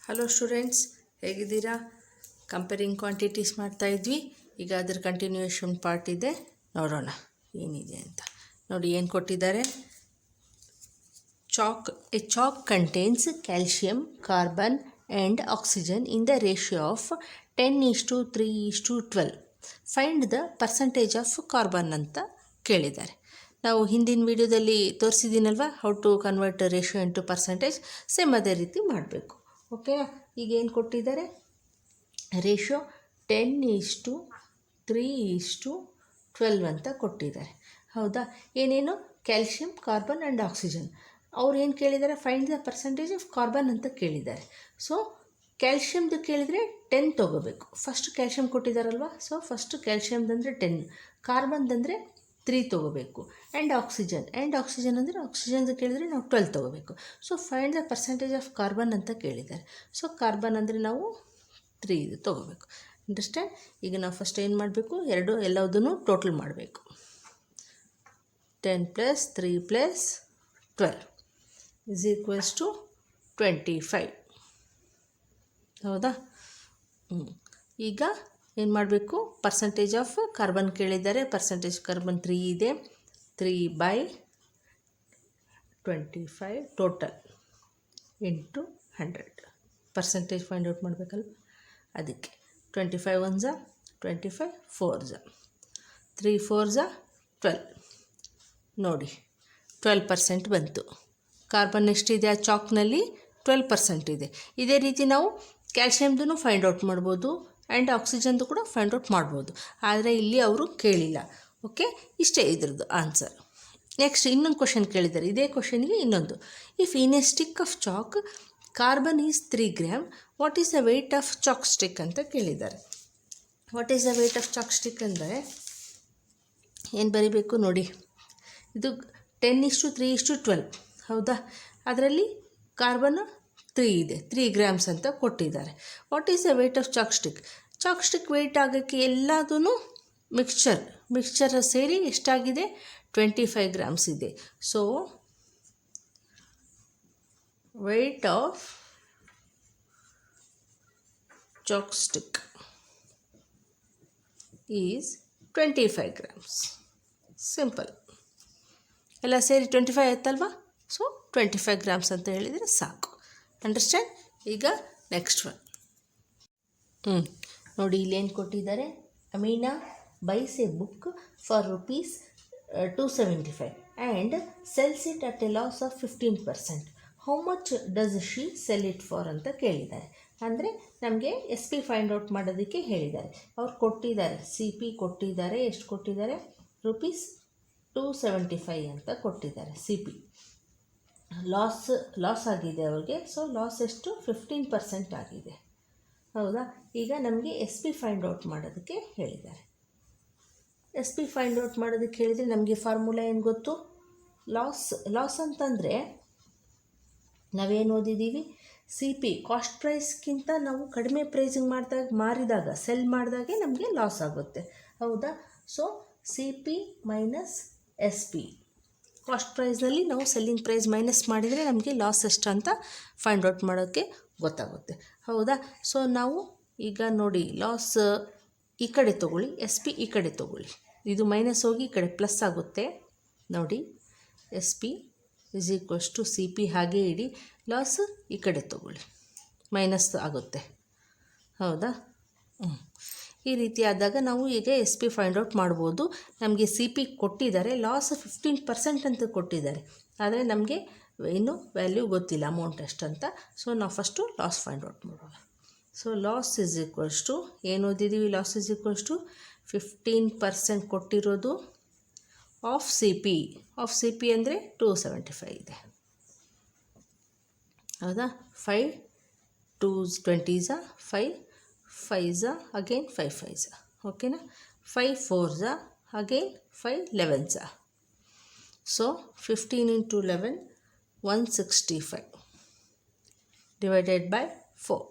Hello students, ಹೇಗಿದ್ದೀರಾ? Comparing quantities ಮಾಡ್ತಾ ಇದ್ವಿ. ಈಗ ಅದರ ಕಂಟಿನ್ಯೂಯೇಷನ್ ಪಾರ್ಟ್ ಇದೆ, ನೋಡೋಣ ಏನಿದೆ ಅಂತ. ನೋಡಿ ಏನು ಕೊಟ್ಟಿದ್ದಾರೆ. A chalk contains calcium, carbon and oxygen in the ratio of 10:3:12. Find the percentage of carbon ಅಂತ ಕೇಳಿದ್ದಾರೆ. ನಾವು ಹಿಂದಿನ ವಿಡಿಯೋದಲ್ಲಿ ತೋರಿಸಿದ್ದೀನಲ್ವ, how to convert ratio into percentage. Same ಅದೇ ರೀತಿ ಮಾಡಬೇಕು. ಓಕೆನಾ? ಈಗ ಏನು ಕೊಟ್ಟಿದ್ದಾರೆ, ರೇಷಿಯೋ 10:3:12 ಅಂತ ಕೊಟ್ಟಿದ್ದಾರೆ. ಹೌದಾ? ಏನೇನು? Calcium, carbon and oxygen. ಅವ್ರು ಏನು ಕೇಳಿದ್ದಾರೆ? Find the percentage of carbon ಅಂತ ಕೇಳಿದ್ದಾರೆ. ಸೊ ಕ್ಯಾಲ್ಶಿಯಮ್ದು ಕೇಳಿದರೆ 10 ತೊಗೋಬೇಕು. ಫಸ್ಟ್ ಕ್ಯಾಲ್ಶಿಯಮ್ ಕೊಟ್ಟಿದ್ದಾರಲ್ವ, ಸೊ ಫಸ್ಟ್ ಕ್ಯಾಲ್ಶಿಯಮ್ದಂದರೆ 10, ಕಾರ್ಬನ್ದಂದರೆ 3 ತೊಗೋಬೇಕು. ಆ್ಯಂಡ್ ಆಕ್ಸಿಜನ್ ಅಂದರೆ ಆಕ್ಸಿಜನ್ದು ಕೇಳಿದರೆ ನಾವು 12 ತೊಗೋಬೇಕು. So find the percentage of carbon ಅಂತ ಕೇಳಿದ್ದಾರೆ. ಸೊ ಕಾರ್ಬನ್ ಅಂದರೆ ನಾವು 3 ಇದು ತೊಗೋಬೇಕು. ಅಂಡರ್ಸ್ಟ್ಯಾಂಡ್? ಈಗ ನಾವು ಫಸ್ಟ್ ಏನು ಮಾಡಬೇಕು, ಎಲ್ಲದನ್ನು ಟೋಟಲ್ ಮಾಡಬೇಕು. 10 + 3 + 12 = 25. ಹೌದಾ? ಈಗ ಏನು ಮಾಡಬೇಕು, ಪರ್ಸೆಂಟೇಜ್ ಆಫ್ ಕಾರ್ಬನ್ ಕೇಳಿದ್ದಾರೆ. ಪರ್ಸೆಂಟೇಜ್ ಕಾರ್ಬನ್ 3 ಇದೆ. 3/25 total into 100. Percentage find out ಮಾಡಬೇಕಲ್ವ, ಅದಕ್ಕೆ 25 1s 25, 4s 3 4s 12. ನೋಡಿ 12% ಬಂತು. ಕಾರ್ಬನ್ ಎಷ್ಟಿದೆ ಆ ಚಾಕ್ನಲ್ಲಿ? 12% ಇದೆ. ಇದೇ ರೀತಿ ನಾವು ಕ್ಯಾಲ್ಶಿಯಮ್ದು ಫೈಂಡ್ ಔಟ್ ಮಾಡ್ಬೋದು, ಆ್ಯಂಡ್ ಆಕ್ಸಿಜನ್ದು ಕೂಡ ಫೈಂಡ್ ಔಟ್ ಮಾಡ್ಬೋದು. ಆದರೆ ಇಲ್ಲಿ ಅವರು ಕೇಳಿಲ್ಲ. ಓಕೆ, ಇಷ್ಟೇ ಇದ್ರದ್ದು ಆನ್ಸರ್. ನೆಕ್ಸ್ಟ್ ಇನ್ನೊಂದು ಕ್ವಶನ್ ಕೇಳಿದ್ದಾರೆ. ಇದೇ ಕ್ವಶನ್ಗೆ ಇನ್ನೊಂದು. If in a stick of chalk carbon is 3 grams, what is the weight of chalk stick ಅಂತ ಕೇಳಿದ್ದಾರೆ. What is the weight of chalk stick ಅಂದರೆ ಏನು ಬರೀಬೇಕು ನೋಡಿ. ಇದು 10:3:12. ಹೌದಾ? ಅದರಲ್ಲಿ ಕಾರ್ಬನ್ 3 ಇದೆ, 3 grams ಅಂತ ಕೊಟ್ಟಿದ್ದಾರೆ. What is the weight of chalk stick? Chalk stick weight ಆಗೋಕ್ಕೆ ಎಲ್ಲದೂ ಮಿಕ್ಸ್ಚರ್ ಸೇರಿ ಎಷ್ಟಾಗಿದೆ? 25 grams ಇದೆ. So weight of chalk stick is 25 grams. Simple. ಎಲ್ಲ ಸೇರಿ 25 ಆಯ್ತಲ್ವಾ? ಸೊ 25 grams ಅಂತ ಹೇಳಿದರೆ ಸಾಕು. ಅಂಡರ್ಸ್ಟ್ಯಾಂಡ್? ಈಗ ನೆಕ್ಸ್ಟ್ ಒನ್ ನೋಡಿ. ಇಲ್ಲೇನು ಕೊಟ್ಟಿದ್ದಾರೆ. Amina byes A book for ₹275 and cells it at A loss of 15%. How much does she sell it for ಅಂತ ಕೇಳಿದ್ದಾರೆ. ಅಂದರೆ ನಮಗೆ SP ಫೈಂಡ್ ಔಟ್ ಮಾಡೋದಕ್ಕೆ ಹೇಳಿದ್ದಾರೆ. ಅವ್ರು ಕೊಟ್ಟಿದ್ದಾರೆ, CP ಕೊಟ್ಟಿದ್ದಾರೆ. ಎಷ್ಟು ಕೊಟ್ಟಿದ್ದಾರೆ? ₹275 ಅಂತ ಕೊಟ್ಟಿದ್ದಾರೆ. CP ಲಾಸ್ ಆಗಿದೆ ಅವ್ರಿಗೆ. ಸೊ ಲಾಸ್ ಎಷ್ಟು? 15% ಆಗಿದೆ. ಹೌದಾ? ಈಗ ನಮಗೆ SP ಫೈಂಡ್ ಔಟ್ ಮಾಡೋದಕ್ಕೆ ಹೇಳಿದ್ದಾರೆ. SP ಫೈಂಡ್ ಔಟ್ ಮಾಡೋದಕ್ಕೆ ಹೇಳಿದರೆ ನಮಗೆ ಫಾರ್ಮುಲಾ ಏನು ಗೊತ್ತು? ಲಾಸ್ ಅಂತಂದರೆ ನಾವೇನು ಓದಿದ್ದೀವಿ? CP ಕಾಸ್ಟ್ ಪ್ರೈಸ್ಗಿಂತ ನಾವು ಕಡಿಮೆ ಪ್ರೈಸಿಗೆ ಮಾರಿದಾಗ ಸೆಲ್ ಮಾಡಿದಾಗೆ ನಮಗೆ ಲಾಸ್ ಆಗುತ್ತೆ. ಹೌದಾ? So CP - SP. ಕಾಸ್ಟ್ ಪ್ರೈಸ್ನಲ್ಲಿ ನಾವು ಸೆಲ್ಲಿಂಗ್ ಪ್ರೈಸ್ ಮೈನಸ್ ಮಾಡಿದರೆ ನಮಗೆ ಲಾಸ್ ಎಷ್ಟು ಅಂತ ಫೈಂಡ್ ಔಟ್ ಮಾಡೋಕ್ಕೆ ಗೊತ್ತಾಗುತ್ತೆ. ಹೌದಾ? ಸೊ ನಾವು ಈಗ ನೋಡಿ, ಲಾಸ್ ಈ ಕಡೆ ತೊಗೊಳ್ಳಿ, SP ಈ ಕಡೆ ತೊಗೊಳ್ಳಿ. ಇದು ಮೈನಸ್ ಹೋಗಿ ಈ ಕಡೆ ಪ್ಲಸ್ ಆಗುತ್ತೆ. ನೋಡಿ, SP = CP ಹಾಗೆ ಇಡಿ. ಲಾಸ್ ಈ ಕಡೆ ತೊಗೊಳ್ಳಿ, ಮೈನಸ್ ಆಗುತ್ತೆ. ಹೌದಾ? ಈ ರೀತಿ ಆದಾಗ ನಾವು ಈಗ SP ಫೈಂಡ್ ಔಟ್ ಮಾಡ್ಬೋದು. ನಮಗೆ CP ಕೊಟ್ಟಿದ್ದಾರೆ, ಲಾಸ್ 15% ಅಂತ ಕೊಟ್ಟಿದ್ದಾರೆ. ಆದರೆ ನಮಗೆ ಇನ್ನೂ ವ್ಯಾಲ್ಯೂ ಗೊತ್ತಿಲ್ಲ, ಅಮೌಂಟ್ ಎಷ್ಟಂತ. ಸೊ ನಾವು ಫಸ್ಟು ಲಾಸ್ ಫೈಂಡ್ ಔಟ್ ಮಾಡೋಣ. ಸೊ ಲಾಸ್ ಏನು ಓದಿದ್ದೀವಿ? ಲಾಸ್ 15% ಕೊಟ್ಟಿರೋದು ಆಫ್ CP ಅಂದರೆ 275 ಇದೆ. ಹೌದಾ? 5 2s 20s 5 5s again 5 5s. ಓಕೆನಾ? 5 4s again 5 11s. So 15 × 11 165 divided by 4.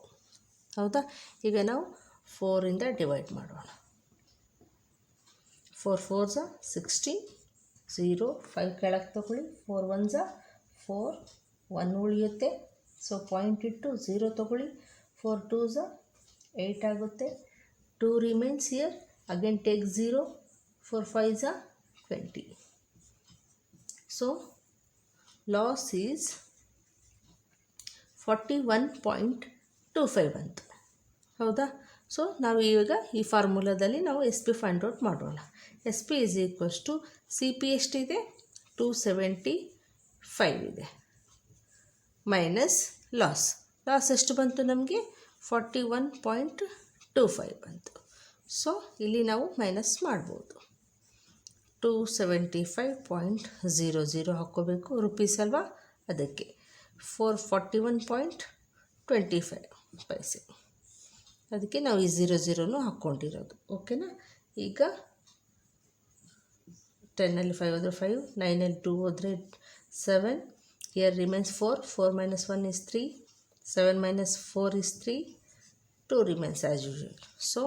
ಹೌದಾ? ಈಗ ನಾವು 4ಇಂದ ಡಿವೈಡ್ ಮಾಡೋಣ. 4 4s 16 0 5 ಕೆಳಗೆ ತಗೊಳ್ಳಿ. 4 1s 4 1 ಉಳಿಯುತ್ತೆ. ಸೊ ಪಾಯಿಂಟ್ ಇಟ್ಟು 0 ತೊಗೊಳ್ಳಿ. 4 2s 8 ಆಗುತ್ತೆ. 2 remains here. Again take 0. 4 5s 20. So loss is 41.25 ಅಂತ. ಹೌದಾ? ಸೊ ನಾವು ಈಗ ಈ ಫಾರ್ಮುಲಾದಲ್ಲಿ ನಾವು ಎಸ್ ಪಿ ಫೈಂಡ್ ಔಟ್ ಮಾಡೋಣ. S P is equals to C P ಎಷ್ಟಿದೆ? 275 ಇದೆ. ಮೈನಸ್ ಲಾಸ್ ಎಷ್ಟು ಬಂತು ನಮಗೆ? 41.25 ಬಂತು. ಸೊ ಇಲ್ಲಿ ನಾವು ಮೈನಸ್ ಮಾಡ್ಬೋದು. 275.00 ಹಾಕ್ಕೋಬೇಕು, ರುಪೀಸ್ ಅಲ್ವಾ, ಅದಕ್ಕೆ 441.25 ಪೈಸೆ. ಅದಕ್ಕೆ ನಾವು ಈ 00 ಹಾಕ್ಕೊಂಡಿರೋದು. ಓಕೆನಾ? ಈಗ 10ಲ್ಲಿ 5 ಹೋದರೆ 5, 9ಲ್ಲಿ 2 ಹೋದರೆ 7. Here remains 4. 4 minus 1 is 3. 7 minus 4 is 3. 2 remains as usual. So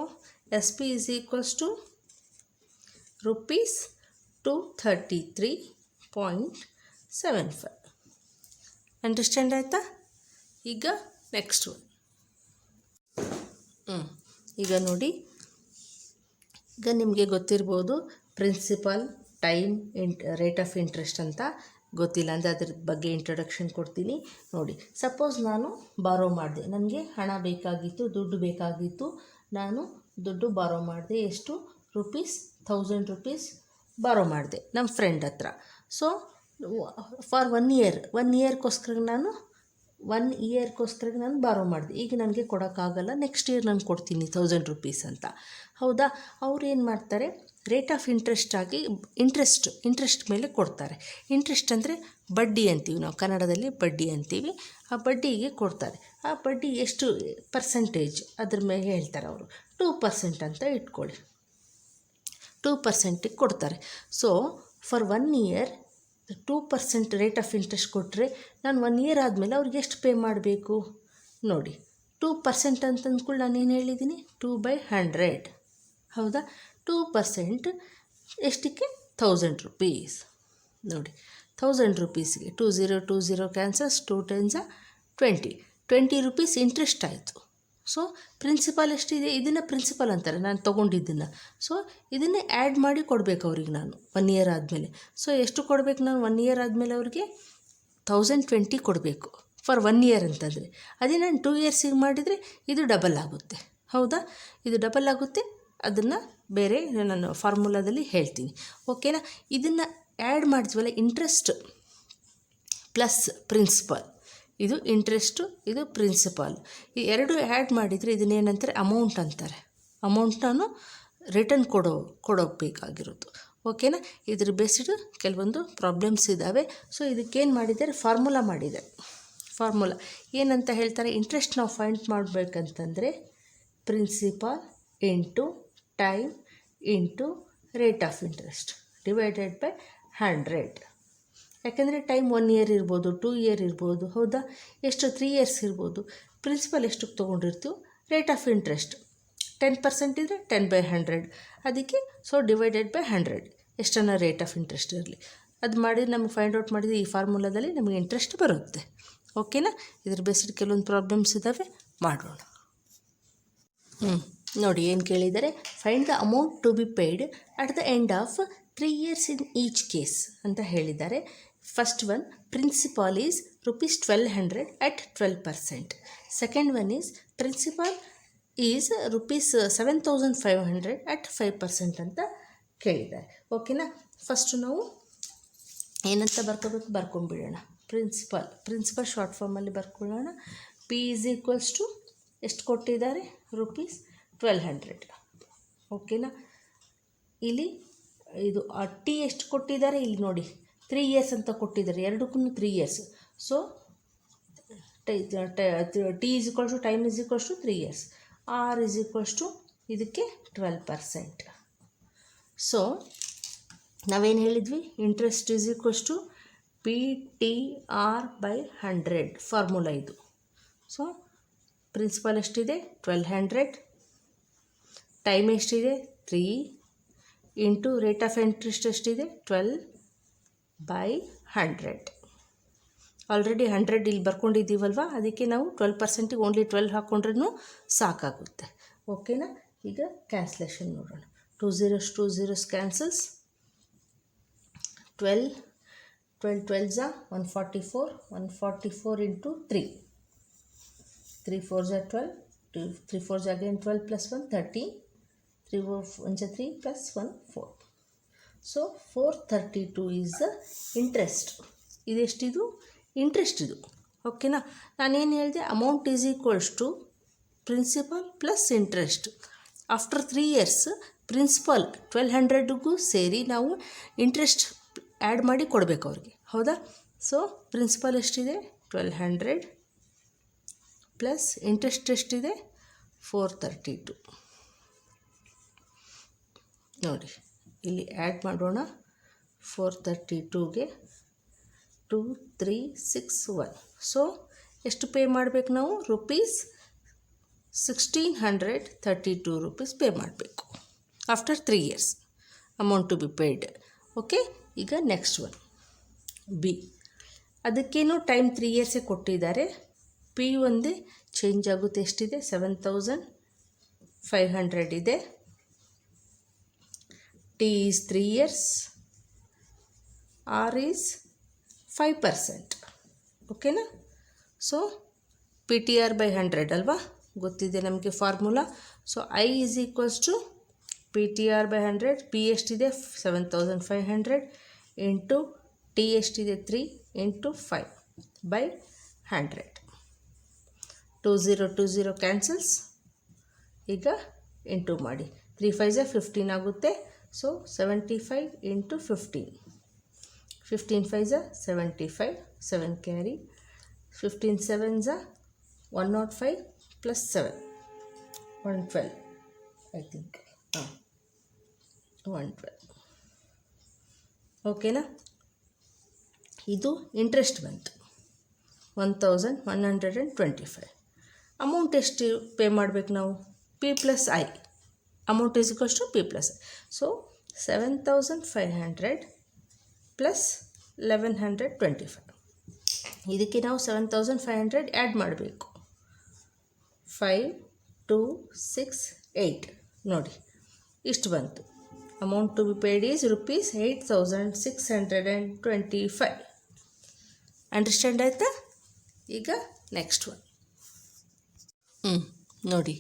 SP is equals to rupees 233.75. Understand ಆಯಿತಾ? ಈಗ ನೆಕ್ಸ್ಟ್ ಒನ್. ಈಗ ನೋಡಿ, ಈಗ ನಿಮಗೆ ಗೊತ್ತಿರ್ಬೋದು principal, time, rate of interest ಅಂತ. ಗೊತ್ತಿಲ್ಲ ಅಂದರೆ ಅದ್ರ ಬಗ್ಗೆ ಇಂಟ್ರೊಡಕ್ಷನ್ ಕೊಡ್ತೀನಿ. ನೋಡಿ, ಸಪೋಸ್ ನಾನು ಬಾರೋ ಮಾಡಿದೆ, ನನಗೆ ಹಣ ಬೇಕಾಗಿತ್ತು, ದುಡ್ಡು ಬೇಕಾಗಿತ್ತು. ನಾನು ದುಡ್ಡು ಬಾರೋ ಮಾಡಿದೆ. ಎಷ್ಟು? ₹1000 ಬಾರೋ ಮಾಡಿದೆ ನಮ್ಮ ಫ್ರೆಂಡ್ ಹತ್ರ. ಸೊ ಫಾರ್ 1 ಇಯರ್ಗೋಸ್ಕರ ನಾನು ಬಾರೋ ಮಾಡಿದೆ. ಈಗ ನನಗೆ ಕೊಡೋಕ್ಕಾಗಲ್ಲ, ನೆಕ್ಸ್ಟ್ ಇಯರ್ ನಾನು ಕೊಡ್ತೀನಿ ₹1000 ಅಂತ. ಹೌದಾ? ಅವ್ರು ಏನು ಮಾಡ್ತಾರೆ, ರೇಟ್ ಆಫ್ ಇಂಟ್ರೆಸ್ಟ್ ಆಗಿ ಇಂಟ್ರೆಸ್ಟ್ ಮೇಲೆ ಕೊಡ್ತಾರೆ. ಇಂಟ್ರೆಸ್ಟ್ ಅಂದರೆ ಬಡ್ಡಿ ಅಂತೀವಿ ನಾವು ಕನ್ನಡದಲ್ಲಿ, ಬಡ್ಡಿ ಅಂತೀವಿ. ಆ ಬಡ್ಡಿಗೆ ಕೊಡ್ತಾರೆ. ಆ ಬಡ್ಡಿ ಎಷ್ಟು ಪರ್ಸೆಂಟೇಜ್ ಅದ್ರ ಮೇಲೆ ಹೇಳ್ತಾರೆ ಅವರು. 2% ಅಂತ ಇಟ್ಕೊಳ್ಳಿ. 2% ಕೊಡ್ತಾರೆ. So for 1 year 2% rate of interest ಕೊಟ್ಟರೆ ನಾನು 1 ಇಯರ್ ಆದಮೇಲೆ ಅವ್ರಿಗೆ ಎಷ್ಟು ಪೇ ಮಾಡಬೇಕು ನೋಡಿ. 2% ಅಂತ ಅಂದ್ಕೊಂಡು ನಾನೇನು ಹೇಳಿದ್ದೀನಿ? 2/100. ಹೌದಾ? 2% ಎಷ್ಟಕ್ಕೆ? ₹1000. ನೋಡಿ, ₹1000ಗೆ 20 ಕ್ಯಾನ್ಸಲ್ಸ್, 2 10s 20 ಇಂಟ್ರೆಸ್ಟ್ ಆಯಿತು. ಸೊ ಪ್ರಿನ್ಸಿಪಾಲ್ ಎಷ್ಟಿದೆ? ಇದನ್ನು ಪ್ರಿನ್ಸಿಪಲ್ ಅಂತಾರೆ, ನಾನು ತೊಗೊಂಡಿದ್ದನ್ನು. ಸೊ ಇದನ್ನೇ ಆ್ಯಡ್ ಮಾಡಿ ಕೊಡಬೇಕು ಅವ್ರಿಗೆ ನಾನು 1 ಇಯರ್ ಆದಮೇಲೆ. ಸೊ ಎಷ್ಟು ಕೊಡಬೇಕು ನಾನು 1 ಇಯರ್ ಆದಮೇಲೆ ಅವ್ರಿಗೆ? 1020 ಕೊಡಬೇಕು ಫಾರ್ 1 ಇಯರ್ ಅಂತಂದರೆ. ಅದೇ ನಾನು 2 ಇಯರ್ಸಿಗೆ ಮಾಡಿದರೆ ಇದು ಡಬಲ್ ಆಗುತ್ತೆ. ಹೌದಾ? ಇದು ಡಬಲ್ ಆಗುತ್ತೆ. ಅದನ್ನು ಬೇರೆ ನಾನು ಫಾರ್ಮುಲಾದಲ್ಲಿ ಹೇಳ್ತೀನಿ. ಓಕೆನಾ? ಇದನ್ನು ಆ್ಯಡ್ ಮಾಡ್ತೀವಲ್ಲ, ಇಂಟ್ರೆಸ್ಟ್ ಪ್ಲಸ್ ಪ್ರಿನ್ಸಿಪಾಲ್, ಇದು ಇಂಟ್ರೆಸ್ಟು, ಇದು ಪ್ರಿನ್ಸಿಪಾಲ್, ಈ ಎರಡು ಆ್ಯಡ್ ಮಾಡಿದರೆ ಇದನ್ನೇನಂತಾರೆ? ಅಮೌಂಟ್ ಅಂತಾರೆ. ಅಮೌಂಟ್ ನಾನು ರಿಟರ್ನ್ ಕೊಡೋಬೇಕಾಗಿರೋದು. ಓಕೆನಾ? ಇದ್ರ ಬೇಸ್ಡ್ ಕೆಲವೊಂದು ಪ್ರಾಬ್ಲಮ್ಸ್ ಇದ್ದಾವೆ. ಸೊ ಇದಕ್ಕೇನು ಮಾಡಿದ್ದಾರೆ? ಫಾರ್ಮುಲಾ ಮಾಡಿದ್ದಾರೆ. ಫಾರ್ಮುಲಾ ಏನಂತ ಹೇಳ್ತಾರೆ? ಇಂಟ್ರೆಸ್ಟ್ ನಾವು ಫೈಂಡ್ ಮಾಡಬೇಕಂತಂದರೆ principal into time into rate of interest divided by 100. ಯಾಕೆಂದರೆ ಟೈಮ್ 1 ಇಯರ್ ಇರ್ಬೋದು, 2 ಇಯರ್ ಇರ್ಬೋದು. ಹೌದಾ? ಎಷ್ಟು? 3 ಇಯರ್ಸ್ ಇರ್ಬೋದು. ಪ್ರಿನ್ಸಿಪಲ್ ಎಷ್ಟಕ್ಕೆ ತೊಗೊಂಡಿರ್ತೀವಿ? ರೇಟ್ ಆಫ್ ಇಂಟ್ರೆಸ್ಟ್ 10% ಇದ್ದರೆ 10/100. ಅದಕ್ಕೆ ಸೊ ಡಿವೈಡೆಡ್ ಬೈ 100 ಎಷ್ಟನ್ನ ರೇಟ್ ಆಫ್ ಇಂಟ್ರೆಸ್ಟ್ ಇರಲಿ. ಅದು ಮಾಡಿದ್ರೆ ನಮಗೆ ಫೈಂಡ್ ಔಟ್ ಮಾಡಿದರೆ ಈ ಫಾರ್ಮುಲಾದಲ್ಲಿ ನಮಗೆ ಇಂಟ್ರೆಸ್ಟ್ ಬರುತ್ತೆ. ಓಕೆನಾ? ಇದ್ರ ಬೇಸ್ಡ್ ಕೆಲವೊಂದು ಪ್ರಾಬ್ಲಮ್ಸ್ ಇದ್ದಾವೆ, ಮಾಡೋಣ. ನೋಡಿ ಏನು ಕೇಳಿದ್ದಾರೆ? Find the amount to be paid at the end of 3 years in each case ಅಂತ ಹೇಳಿದ್ದಾರೆ. First one, principal is ₹1200 at 12%. Second one is principal is ₹7500 at 5% ಅಂತ ಕೇಳಿದ್ದಾರೆ. ಓಕೆನಾ? ಫಸ್ಟು ನಾವು ಏನಂತ ಬರ್ಕೊಂಬಿಡೋಣ. ಪ್ರಿನ್ಸಿಪಲ್ ಶಾರ್ಟ್ ಫಾರ್ಮಲ್ಲಿ ಬರ್ಕೊಳ್ಳೋಣ. ಪಿ ಈಸ್ ಈಕ್ವಲ್ಸ್ ಟು ಎಷ್ಟು ಕೊಟ್ಟಿದ್ದಾರೆ? ₹1200. ಓಕೆನಾ? ಇಲ್ಲಿ ಇದು ಟಿ ಎಷ್ಟು ಕೊಟ್ಟಿದ್ದಾರೆ? ಇಲ್ಲಿ ನೋಡಿ 3 years ಅಂತ ಕೊಟ್ಟಿದ್ದಾರೆ, ಎರಡಕ್ಕೂ 3 years. So T is equals to time is equals to 3 years. R is equals to ಇದಕ್ಕೆ 12%. ಸೊ ನಾವೇನು ಹೇಳಿದ್ವಿ? Interest is equals to PTR/100 formula ಇದು. ಸೊ ಪ್ರಿನ್ಸಿಪಾಲ್ ಎಷ್ಟಿದೆ? 1200. ಟೈಮ್ ಎಷ್ಟಿದೆ? 3 ಇಂಟು ರೇಟ್ ಆಫ್ ಇಂಟ್ರೆಸ್ಟ್ ಎಷ್ಟಿದೆ? 12/100. ಆಲ್ರೆಡಿ 100 ಇಲ್ಲಿ ಬರ್ಕೊಂಡಿದ್ದೀವಲ್ವ, ಅದಕ್ಕೆ ನಾವು 12%ಗೆ ಓನ್ಲಿ 12 ಹಾಕ್ಕೊಂಡ್ರೂ ಸಾಕಾಗುತ್ತೆ. ಓಕೆನಾ? ಈಗ ಕ್ಯಾನ್ಸಲೇಷನ್ ನೋಡೋಣ. 2 zeros 2 zeros cancels. 12 12s are 144. 144 into 3. 3 4s are 12. 3 4s again 12 plus 1 13. 3 1s are 3 plus 1 4. So 432 is the interest. ಇದೆಷ್ಟಿದು? ಇಂಟ್ರೆಸ್ಟ್ ಇದು. ಓಕೆನಾ? ನಾನೇನು ಹೇಳಿದೆ? Amount is equals to principal plus interest. After 3 years principal 1200ಗೂ ಸೇರಿ ನಾವು ಇಂಟ್ರೆಸ್ಟ್ ಆ್ಯಡ್ ಮಾಡಿ ಕೊಡಬೇಕು ಅವ್ರಿಗೆ, ಹೌದಾ? ಸೊ ಪ್ರಿನ್ಸಿಪಲ್ ಎಷ್ಟಿದೆ? 1200 ಪ್ಲಸ್ ಇಂಟ್ರೆಸ್ಟ್ ಎಷ್ಟಿದೆ? 432. ನೋಡಿ ಇಲ್ಲಿ ಆ್ಯಡ್ ಮಾಡೋಣ. 432ಗೆ 2 3 6 1. ಸೊ ಎಷ್ಟು ಪೇ ಮಾಡಬೇಕು ನಾವು? ₹1632 ರೂಪೀಸ್ ಪೇ ಮಾಡಬೇಕು after 3 years amount to be paid. Okay, ಈಗ ನೆಕ್ಸ್ಟ್ ಒನ್ ಬಿ. ಅದಕ್ಕೇನು ಟೈಮ್ 3 years ಕೊಟ್ಟಿದ್ದಾರೆ. ಪಿ ಒಂದೇ ಚೇಂಜ್ ಆಗುತ್ತೆ. ಎಷ್ಟಿದೆ? 7500 ಇದೆ. T is 3 years. R is 5%. ಓಕೆನಾ? So P T R by 100 ಅಲ್ವಾ? ಗೊತ್ತಿದೆ ನಮಗೆ formula. So I is equals to P T R by 100. P ಎಷ್ಟಿದೆ? 7500 ಇಂಟು ಟಿ ಎಷ್ಟಿದೆ? 3 ಇಂಟು 5 ಬೈ 100. 2020 ಕ್ಯಾನ್ಸಲ್ಸ್. ಈಗ ಇಂಟು ಮಾಡಿ. 3 5s 15 ಆಗುತ್ತೆ. So 75 into 15. 15 5s 75. 7 carry. 15 7s 105 plus 7 112 I think. 112. ಓಕೆನಾ? ಇದು ಇಂಟ್ರೆಸ್ಟ್ ಬಂತು 1125. ಅಮೌಂಟ್ ಎಷ್ಟು ಪೇ ಮಾಡಬೇಕು ನಾವು? P plus I. Amount is equals to P plus I. So 7500 plus 1125. ಇದಕ್ಕೆ ನಾವು 7500 ಆ್ಯಡ್ ಮಾಡಬೇಕು. 5 2 6 8. ನೋಡಿ ಇಷ್ಟು ಬಂತು. Amount to be paid is ₹8625. Understand ಆಯಿತಾ? ಈಗ ನೆಕ್ಸ್ಟ್ ಒನ್. ನೋಡಿ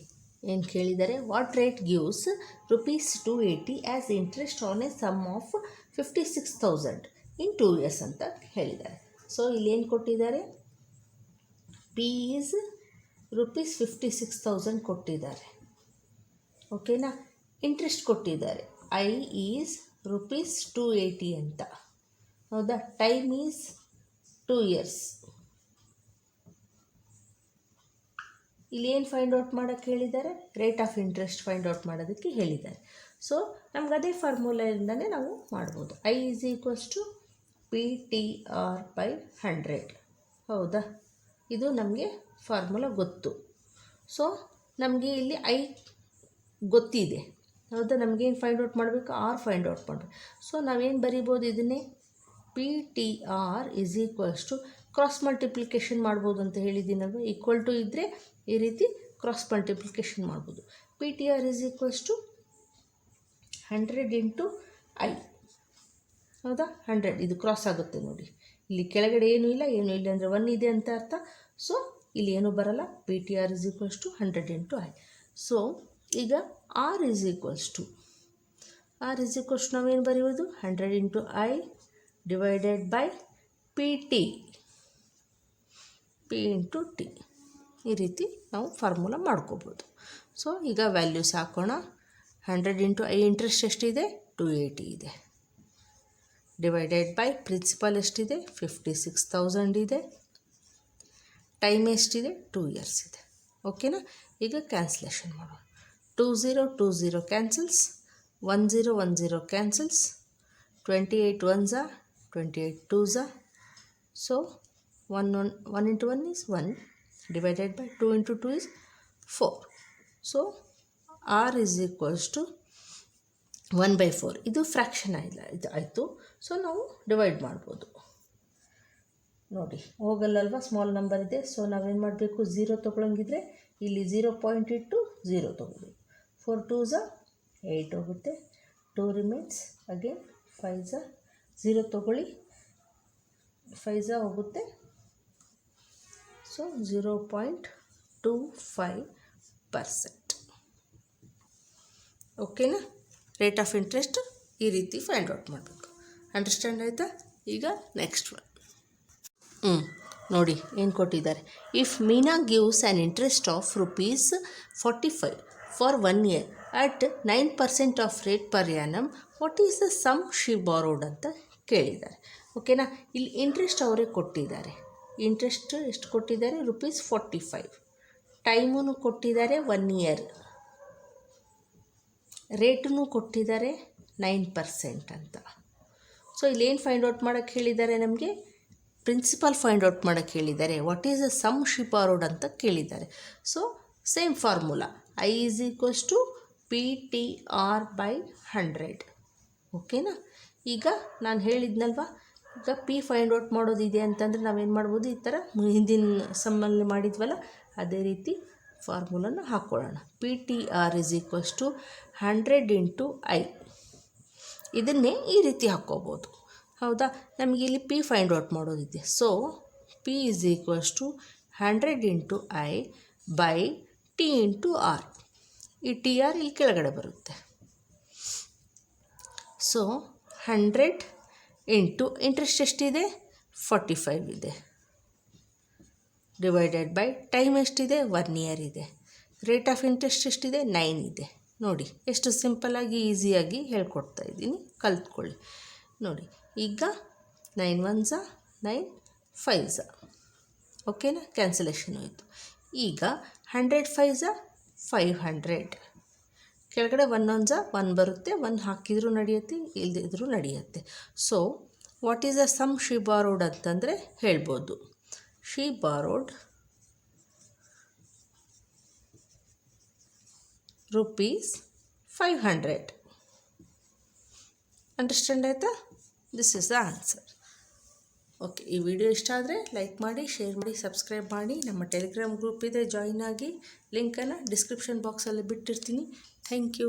ಏನು ಕೇಳಿದ್ದಾರೆ? What rate gives ₹280 as interest on a sum of 56,000 in 2 years ಅಂತ ಹೇಳಿದ್ದಾರೆ. ಸೊ ಇಲ್ಲಿ ಏನು ಕೊಟ್ಟಿದ್ದಾರೆ? ಪಿ ಈಸ್ ₹56,000 ಕೊಟ್ಟಿದ್ದಾರೆ. ಓಕೆನಾ? ಇಂಟ್ರೆಸ್ಟ್ ಕೊಟ್ಟಿದ್ದಾರೆ. ಐ ಈಸ್ ₹280 ಅಂತ, ಹೌದಾ? Time is 2 years. ಇಲ್ಲಿ ಏನು ಫೈಂಡ್ ಔಟ್ ಮಾಡೋಕ್ಕೆ ಹೇಳಿದ್ದಾರೆ? Rate of interest find out ಮಾಡೋದಕ್ಕೆ ಹೇಳಿದ್ದಾರೆ. ಸೊ ನಮ್ಗೆ ಅದೇ ಫಾರ್ಮುಲಾಯಿಂದನೇ ನಾವು ಮಾಡ್ಬೋದು. I is equals to P T R by 100. ಹೌದಾ? ಇದು ನಮಗೆ ಫಾರ್ಮುಲಾ ಗೊತ್ತು. ಸೊ ನಮಗೆ ಇಲ್ಲಿ ಐ ಗೊತ್ತಿದೆ, ಹೌದಾ? ನಮಗೇನು ಫೈಂಡ್ ಔಟ್ ಮಾಡಬೇಕು? ಆರ್ ಫೈಂಡ್ ಔಟ್ ಮಾಡಬೇಕು. ಸೊ ನಾವೇನು ಬರಿಬೋದು? ಇದನ್ನೇ P T R is equals to cross multiplication ಮಾಡ್ಬೋದು ಅಂತ ಹೇಳಿದ್ದೀನಲ್ವ. ಈಕ್ವಲ್ ಟು ಇದ್ದರೆ ಈ ರೀತಿ ಕ್ರಾಸ್ ಮಲ್ಟಿಪ್ಲಿಕೇಶನ್ ಮಾಡ್ಬೋದು. P T R is equals to 100 into I, ಹೌದಾ? 100 ಇದು ಕ್ರಾಸ್ ಆಗುತ್ತೆ ನೋಡಿ. ಇಲ್ಲಿ ಕೆಳಗಡೆ ಏನೂ ಇಲ್ಲ ಅಂದರೆ 1 ಇದೆ ಅಂತ ಅರ್ಥ. ಸೊ ಇಲ್ಲಿ ಏನೂ ಬರಲ್ಲ. P T R is equals to 100 into I. So ಈಗ ಆರ್ ಈಸ್ ಈಕ್ವಲ್ಸ್ ಟು ನಾವೇನು ಬರೆಯೋದು? 100 into I divided by P T, P into T. ಈ ರೀತಿ ನಾವು ಫಾರ್ಮುಲಾ ಮಾಡ್ಕೋಬೋದು. ಸೊ ಈಗ ವ್ಯಾಲ್ಯೂಸ್ ಹಾಕೋಣ. 100 ಇಂಟು ಐ ಇಂಟ್ರೆಸ್ಟ್ ಎಷ್ಟಿದೆ? 280 ಇದೆ. ಡಿವೈಡೆಡ್ ಬೈ ಪ್ರಿನ್ಸಿಪಲ್ ಎಷ್ಟಿದೆ? 56,000 ಇದೆ. ಟೈಮ್ ಎಷ್ಟಿದೆ? 2 years ಇದೆ. ಓಕೆನಾ? ಈಗ ಕ್ಯಾನ್ಸಲೇಷನ್ ಮಾಡೋಣ. 2020 cancels. 1010 cancels. 28 1s 28 2s. So 1 into 1 is 1 divided by 2 into 2 is 4. So R is equals to 1/4. ಇದು ಫ್ರ್ಯಾಕ್ಷನ್ ಇದು ಆಯಿತು. ಸೊ ನಾವು ಡಿವೈಡ್ ಮಾಡ್ಬೋದು. ನೋಡಿ ಹೋಗಲ್ಲಲ್ವ, ಸ್ಮಾಲ್ ನಂಬರ್ ಇದೆ. ಸೊ ನಾವೇನು ಮಾಡಬೇಕು, 0 ತೊಗೊಳಂಗಿದ್ರೆ ಇಲ್ಲಿ 0 ಪಾಯಿಂಟ್ ಇಟ್ಟು 0 ತೊಗೋಬೇಕು. 4 2s 8 ಹೋಗುತ್ತೆ, 2 ರಿಮೈನ್ಸ್. ಅಗೇನ್ 5s 0 ತೊಗೊಳ್ಳಿ, 5s ಹೋಗುತ್ತೆ. ಸೊ 0.25%. ಓಕೆನಾ? ರೇಟ್ ಆಫ್ ಇಂಟ್ರೆಸ್ಟ್ ಈ ರೀತಿ ಫೈಂಡ್ ಔಟ್ ಮಾಡಬೇಕು. ಅಂಡರ್ಸ್ಟ್ಯಾಂಡ್ ಆಯಿತಾ? ಈಗ ನೆಕ್ಸ್ಟ್ ಒನ್ ನೋಡಿ ಏನು ಕೊಟ್ಟಿದ್ದಾರೆ. If Meena gives an interest of ₹45 for 1 year at 9% of rate per annum, what is the sum she borrowed ಅಂತ ಕೇಳಿದ್ದಾರೆ. ಓಕೆನಾ? ಇಲ್ಲಿ ಇಂಟ್ರೆಸ್ಟ್ ಅವರೇ ಕೊಟ್ಟಿದ್ದಾರೆ. ಇಂಟ್ರೆಸ್ಟ್ ಎಷ್ಟು ಕೊಟ್ಟಿದ್ದಾರೆ? ₹45. ಟೈಮೂ ಕೊಟ್ಟಿದ್ದಾರೆ 1 year. ರೇಟನ್ನು ಕೊಟ್ಟಿದ್ದಾರೆ 9% ಅಂತ. ಸೊ ಇಲ್ಲೇನು ಫೈಂಡ್ ಔಟ್ ಮಾಡೋಕ್ಕೆ ಹೇಳಿದ್ದಾರೆ? ನಮಗೆ ಪ್ರಿನ್ಸಿಪಲ್ ಫೈಂಡ್ ಔಟ್ ಮಾಡೋಕ್ಕೆ ಹೇಳಿದ್ದಾರೆ. What is the sum she borrowed ಅಂತ ಕೇಳಿದ್ದಾರೆ. So same formula, I = PTR/100. ಓಕೆನಾ? ಈಗ ನಾನು ಹೇಳಿದ್ನಲ್ವ, ಈಗ ಪಿ ಫೈಂಡ್ ಔಟ್ ಮಾಡೋದಿದೆ ಅಂತಂದರೆ ನಾವೇನು ಮಾಡ್ಬೋದು, ಈ ಥರ ಹಿಂದಿನ ಸಮ್ಮಲ್ಲಿ ಮಾಡಿದ್ವಲ್ಲ ಅದೇ ರೀತಿ ಫಾರ್ಮುಲನ್ನು ಹಾಕ್ಕೊಳ್ಳೋಣ. PTR = 100 × I. ಇದನ್ನೇ ಈ ರೀತಿ ಹಾಕ್ಕೋಬೋದು. ಹೌದಾ? ನಮಗೆ ಇಲ್ಲಿ ಪಿ ಫೈಂಡ್ ಔಟ್ ಮಾಡೋದಿದೆ. So P = 100 × I/T × R. ಈ TR ಇಲ್ಲಿ ಕೆಳಗಡೆ ಬರುತ್ತೆ. ಸೊ 100 ಇಂಟು ಇಂಟ್ರೆಸ್ಟ್ ಎಷ್ಟಿದೆ? 45 ಇದೆ, ಡಿವೈಡೆಡ್ ಬೈ ಟೈಮ್ ಎಷ್ಟಿದೆ? 1 year ಇದೆ. ರೇಟ್ ಆಫ್ ಇಂಟ್ರೆಸ್ಟ್ ಎಷ್ಟಿದೆ? 9 ಇದೆ. ನೋಡಿ ಎಷ್ಟು ಸಿಂಪಲ್ಲಾಗಿ ಈಸಿಯಾಗಿ ಹೇಳ್ಕೊಡ್ತಾ ಇದ್ದೀನಿ, ಕಲ್ತ್ಕೊಳ್ಳಿ. ನೋಡಿ ಈಗ 9 1s 9, 5s. ಓಕೆನಾ? ಕ್ಯಾನ್ಸಲೇಷನ್ ಹೋಯಿತು. ಈಗ 100 5s 500. ಕೆಳಗಡೆ 1 1s 1 ಬರುತ್ತೆ, 1 ಹಾಕಿದರೂ ನಡೆಯುತ್ತೆ, ಇಲ್ಲದಿದ್ರೂ ನಡೆಯುತ್ತೆ. So what is the sum she borrowed ಅಂತಂದರೆ ಹೇಳ್ಬೋದು, ಶಿ ಬಾರೋಡ್ ₹500. ಅಂಡರ್ಸ್ಟ್ಯಾಂಡ್ ಆಯಿತಾ? This is the answer. Okay, ಈ ವಿಡಿಯೋ ಇಷ್ಟ ಆದರೆ ಲೈಕ್ ಮಾಡಿ, ಶೇರ್ ಮಾಡಿ, ಸಬ್ಸ್ಕ್ರೈಬ್ ಮಾಡಿ. ನಮ್ಮ ಟೆಲಿಗ್ರಾಮ್ ಗ್ರೂಪ್ ಇದೆ, ಜಾಯಿನ್ ಆಗಿ. ಲಿಂಕನ್ನು ಡಿಸ್ಕ್ರಿಪ್ಷನ್ ಬಾಕ್ಸಲ್ಲಿ ಬಿಟ್ಟಿರ್ತೀನಿ. Thank you.